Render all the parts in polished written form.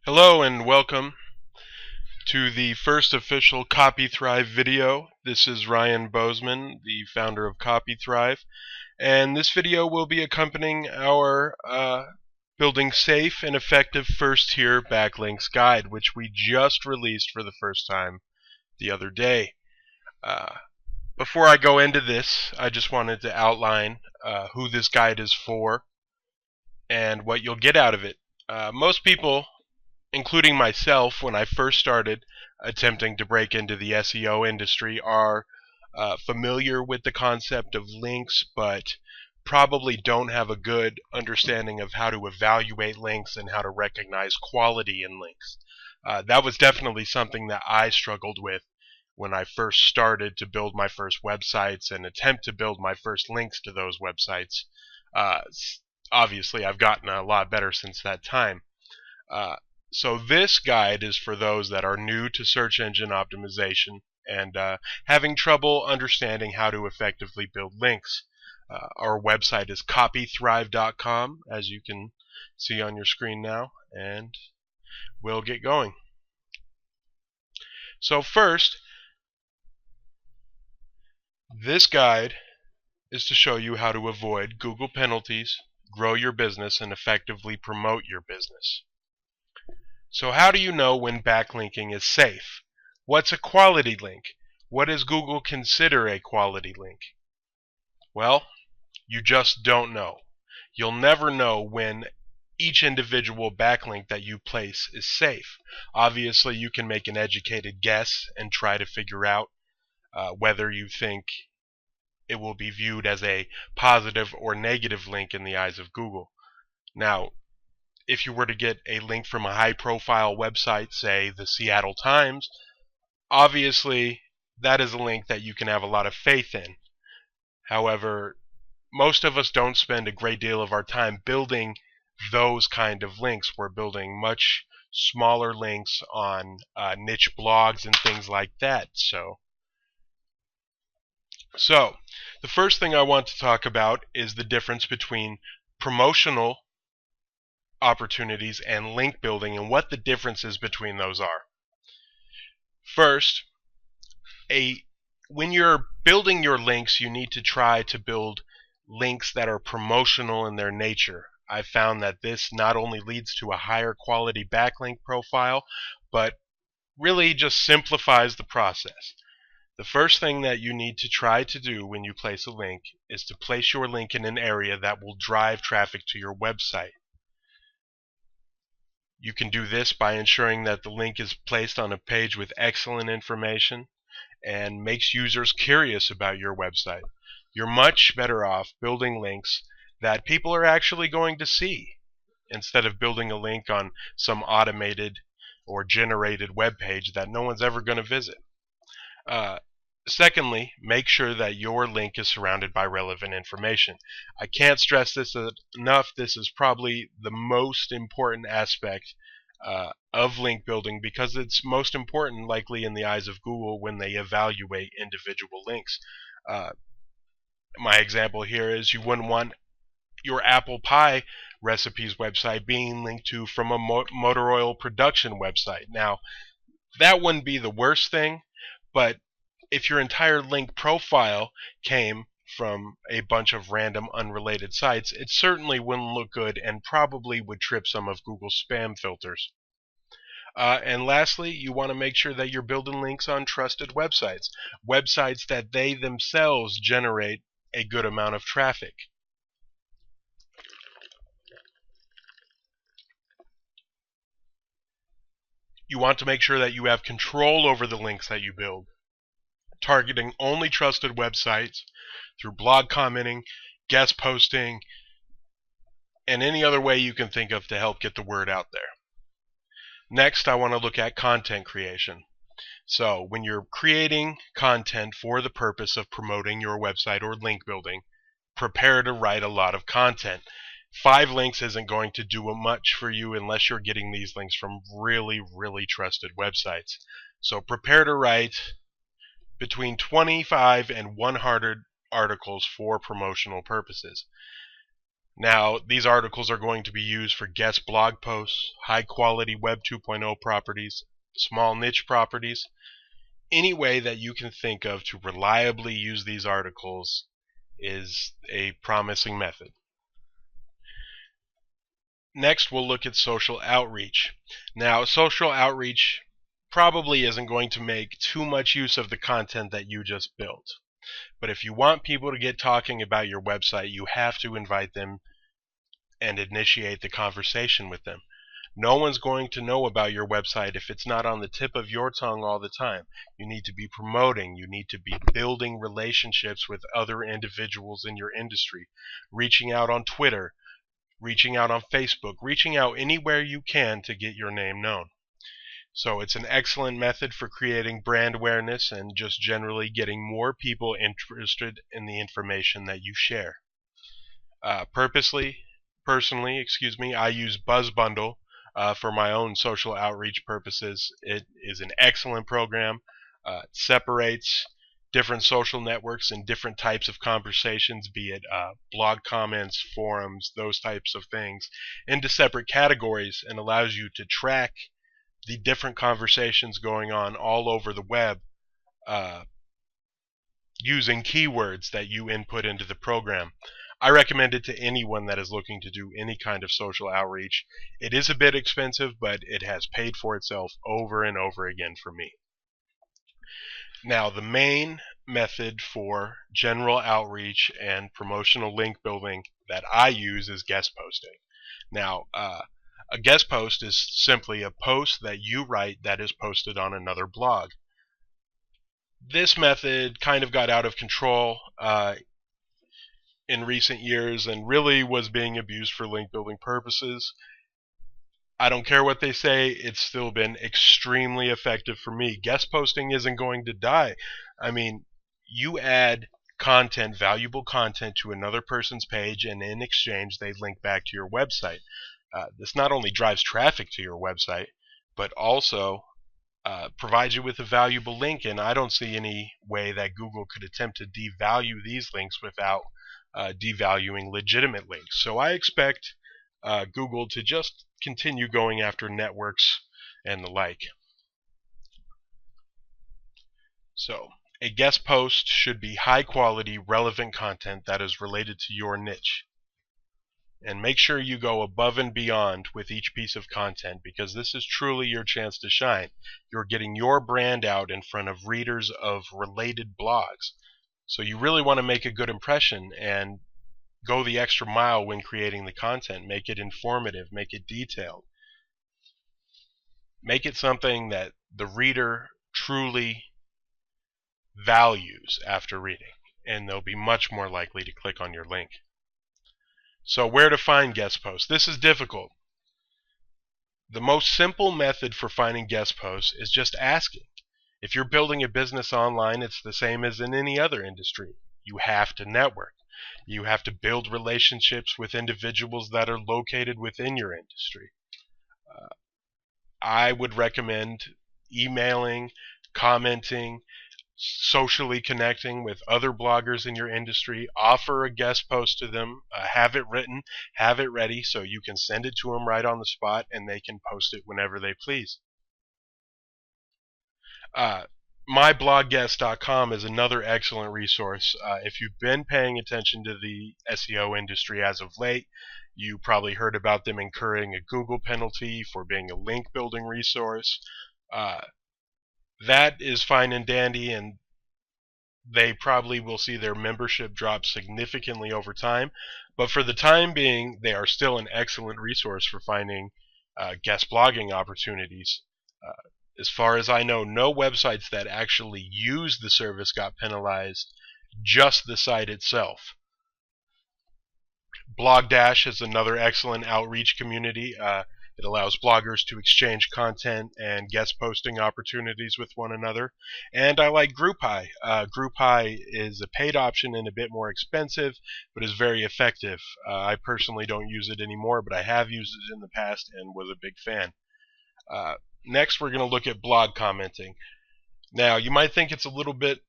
Hello and welcome to the first official CopyThrive video. This is Ryan Bozeman, the founder of CopyThrive, and this video will be accompanying our building safe and effective first-tier backlinks guide, which we just released for the first time the other day. Before I go into this, I just wanted to outline who this guide is for and what you'll get out of it. Most people, including myself, when I first started attempting to break into the SEO industry, are familiar with the concept of links, but probably don't have a good understanding of how to evaluate links and how to recognize quality in links. That was definitely something that I struggled with when I first started to build my first websites and attempt to build my first links to those websites. Obviously, I've gotten a lot better since that time. So this guide is for those that are new to search engine optimization and having trouble understanding how to effectively build links. Our website is copythrive.com, as you can see on your screen now, and we'll get going. So first, this guide is to show you how to avoid Google penalties, grow your business, and effectively promote your business. So how do you know when backlinking is safe? What's a quality link? What does Google consider a quality link? Well, you just don't know. You'll never know when each individual backlink that you place is safe. Obviously, you can make an educated guess and try to figure out whether you think it will be viewed as a positive or negative link in the eyes of Google. Now, if you were to get a link from a high-profile website, say the Seattle Times, obviously that is a link that you can have a lot of faith in. However, most of us don't spend a great deal of our time building those kind of links. We're building much smaller links on niche blogs and things like that. So the first thing I want to talk about is the difference between promotional opportunities and link building and what the differences between those are. First, when you're building your links, you need to try to build links that are promotional in their nature. I've found that this not only leads to a higher quality backlink profile, but really just simplifies the process. The first thing that you need to try to do when you place a link is to place your link in an area that will drive traffic to your website. You can do this by ensuring that the link is placed on a page with excellent information and makes users curious about your website. You're much better off building links that people are actually going to see instead of building a link on some automated or generated web page that no one's ever going to visit. Secondly, make sure that your link is surrounded by relevant information. I can't stress this enough. This is probably the most important aspect of link building because it's most important likely in the eyes of Google when they evaluate individual links. My example here is you wouldn't want your apple pie recipes website being linked to from a motor oil production website. Now, that wouldn't be the worst thing, but if your entire link profile came from a bunch of random unrelated sites, it certainly wouldn't look good and probably would trip some of Google's spam filters. And lastly, you want to make sure that you're building links on trusted websites, websites that they themselves generate a good amount of traffic. You want to make sure that you have control over the links that you build, targeting only trusted websites through blog commenting, guest posting, and any other way you can think of to help get the word out there. Next, I want to look at content creation. So when you're creating content for the purpose of promoting your website or link building, prepare to write a lot of content. 5 links isn't going to do much for you unless you're getting these links from really, really trusted websites. So prepare to write between 25 and 100 articles for promotional purposes. Now, these articles are going to be used for guest blog posts, high-quality Web 2.0 properties, small niche properties. Any way that you can think of to reliably use these articles is a promising method. Next, we'll look at social outreach. Now, social outreach probably isn't going to make too much use of the content that you just built. But if you want people to get talking about your website, you have to invite them and initiate the conversation with them. No one's going to know about your website if it's not on the tip of your tongue all the time. You need to be promoting, you need to be building relationships with other individuals in your industry, reaching out on Twitter, reaching out on Facebook, reaching out anywhere you can to get your name known. So it's an excellent method for creating brand awareness and just generally getting more people interested in the information that you share. Personally, I use BuzzBundle for my own social outreach purposes. It is an excellent program. It separates different social networks and different types of conversations, be it blog comments, forums, those types of things, into separate categories, and allows you to track the different conversations going on all over the web using keywords that you input into the program. I recommend it to anyone that is looking to do any kind of social outreach. It is a bit expensive, but it has paid for itself over and over again for me. Now, the main method for general outreach and promotional link building that I use is guest posting. Now, a guest post is simply a post that you write that is posted on another blog. This method kind of got out of control in recent years and really was being abused for link building purposes. I don't care what they say, it's still been extremely effective for me. Guest posting isn't going to die. I mean, you add content, valuable content, to another person's page, and in exchange they link back to your website. This not only drives traffic to your website, but also provides you with a valuable link, and I don't see any way that Google could attempt to devalue these links without devaluing legitimate links. So I expect Google to just continue going after networks and the like. So a guest post should be high quality, relevant content that is related to your niche. And make sure you go above and beyond with each piece of content, because this is truly your chance to shine. You're getting your brand out in front of readers of related blogs. So you really want to make a good impression and go the extra mile when creating the content. Make it informative, make it detailed. Make it something that the reader truly values after reading, and they'll be much more likely to click on your link. So where to find guest posts? This is difficult. The most simple method for finding guest posts is just asking. If you're building a business online, it's the same as in any other industry. You have to network. You have to build relationships with individuals that are located within your industry. I would recommend emailing, commenting, socially connecting with other bloggers in your industry. Offer a guest post to them, have it written, have it ready so you can send it to them right on the spot and they can post it whenever they please. MyBlogGuest.com is another excellent resource. If you've been paying attention to the SEO industry as of late, you probably heard about them incurring a Google penalty for being a link building resource. That is fine and dandy, and they probably will see their membership drop significantly over time. But for the time being, they are still an excellent resource for finding guest blogging opportunities. As far as I know, no websites that actually use the service got penalized, just the site itself. Blogdash is another excellent outreach community. It allows bloggers to exchange content and guest posting opportunities with one another. And I like GroupHi. GroupHi is a paid option and a bit more expensive, but is very effective. I personally don't use it anymore, but I have used it in the past and was a big fan. Next, we're going to look at blog commenting. Now, you might think it's a little bit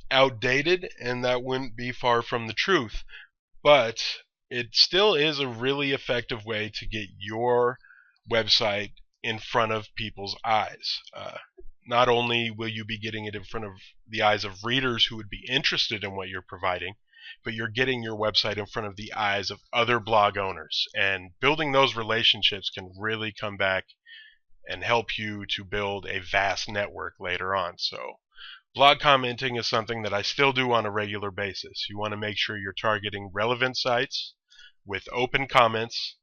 outdated, and that wouldn't be far from the truth. But it still is a really effective way to get your website in front of people's eyes. Not only will you be getting it in front of the eyes of readers who would be interested in what you're providing, but you're getting your website in front of the eyes of other blog owners. And building those relationships can really come back and help you to build a vast network later on. So blog commenting is something that I still do on a regular basis. You want to make sure you're targeting relevant sites with open comments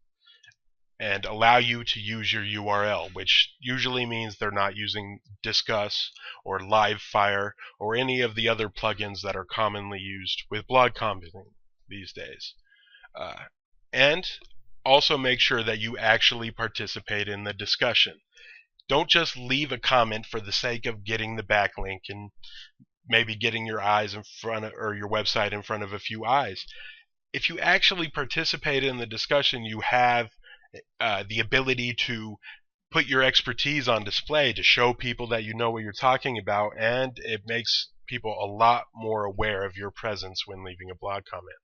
and allow you to use your URL, which usually means they're not using Discuss or Livefire or any of the other plugins that are commonly used with blog commenting these days. And also make sure that you actually participate in the discussion. Don't just leave a comment for the sake of getting the backlink and maybe getting your eyes in front of, or your website in front of a few eyes. If you actually participate in the discussion, you have the ability to put your expertise on display to show people that you know what you're talking about, and it makes people a lot more aware of your presence when leaving a blog comment.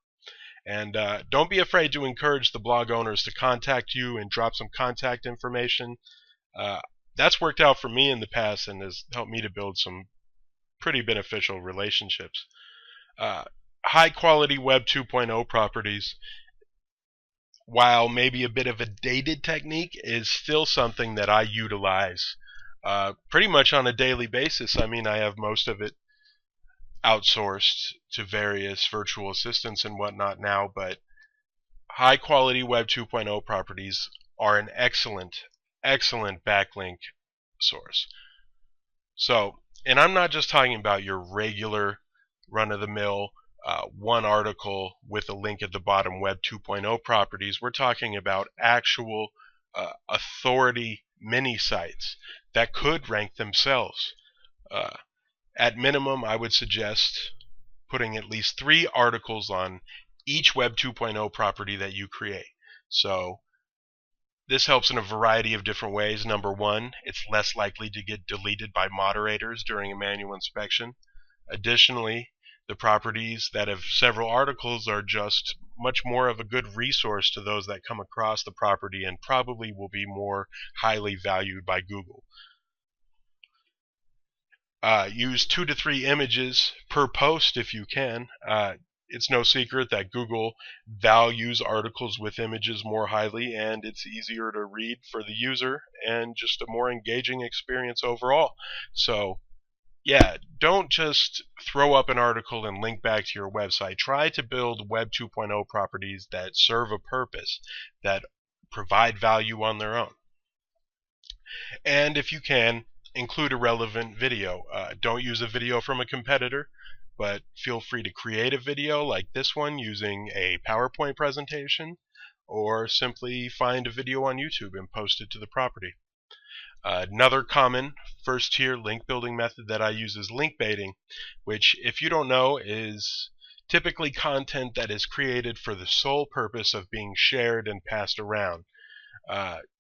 And don't be afraid to encourage the blog owners to contact you and drop some contact information. That's worked out for me in the past and has helped me to build some pretty beneficial relationships. High quality Web 2.0 properties, while maybe a bit of a dated technique, is still something that I utilize pretty much on a daily basis. I mean, I have most of it outsourced to various virtual assistants and whatnot now, but high quality Web 2.0 properties are an excellent backlink source. So, and I'm not just talking about your regular run-of-the-mill one article with a link at the bottom Web 2.0 properties. We're talking about actual authority mini sites that could rank themselves. At minimum, I would suggest putting at least 3 articles on each Web 2.0 property that you create. So this helps in a variety of different ways. Number one, it's less likely to get deleted by moderators during a manual inspection. Additionally, the properties that have several articles are just much more of a good resource to those that come across the property and probably will be more highly valued by Google. Use 2 to 3 images per post if you can. It's no secret that Google values articles with images more highly, and it's easier to read for the user and just a more engaging experience overall. So yeah, don't just throw up an article and link back to your website. Try to build Web 2.0 properties that serve a purpose, that provide value on their own. And if you can, include a relevant video. Don't use a video from a competitor, but feel free to create a video like this one using a PowerPoint presentation, or simply find a video on YouTube and post it to the property. Another common first-tier link building method that I use is link baiting, which, if you don't know, is typically content that is created for the sole purpose of being shared and passed around.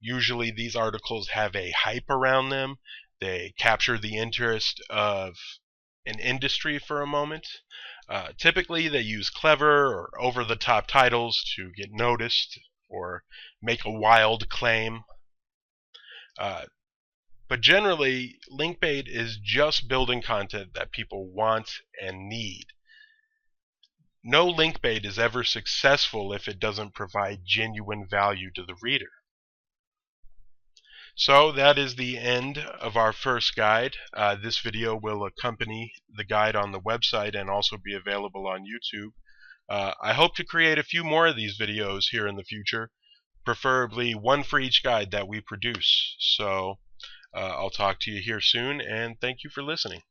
Usually these articles have a hype around them. They capture the interest of an industry for a moment. Typically they use clever or over-the-top titles to get noticed or make a wild claim. But generally, Linkbait is just building content that people want and need. No Linkbait is ever successful if it doesn't provide genuine value to the reader. So that is the end of our first guide. This video will accompany the guide on the website and also be available on YouTube. I hope to create a few more of these videos here in the future, preferably one for each guide that we produce. So I'll talk to you here soon, and thank you for listening.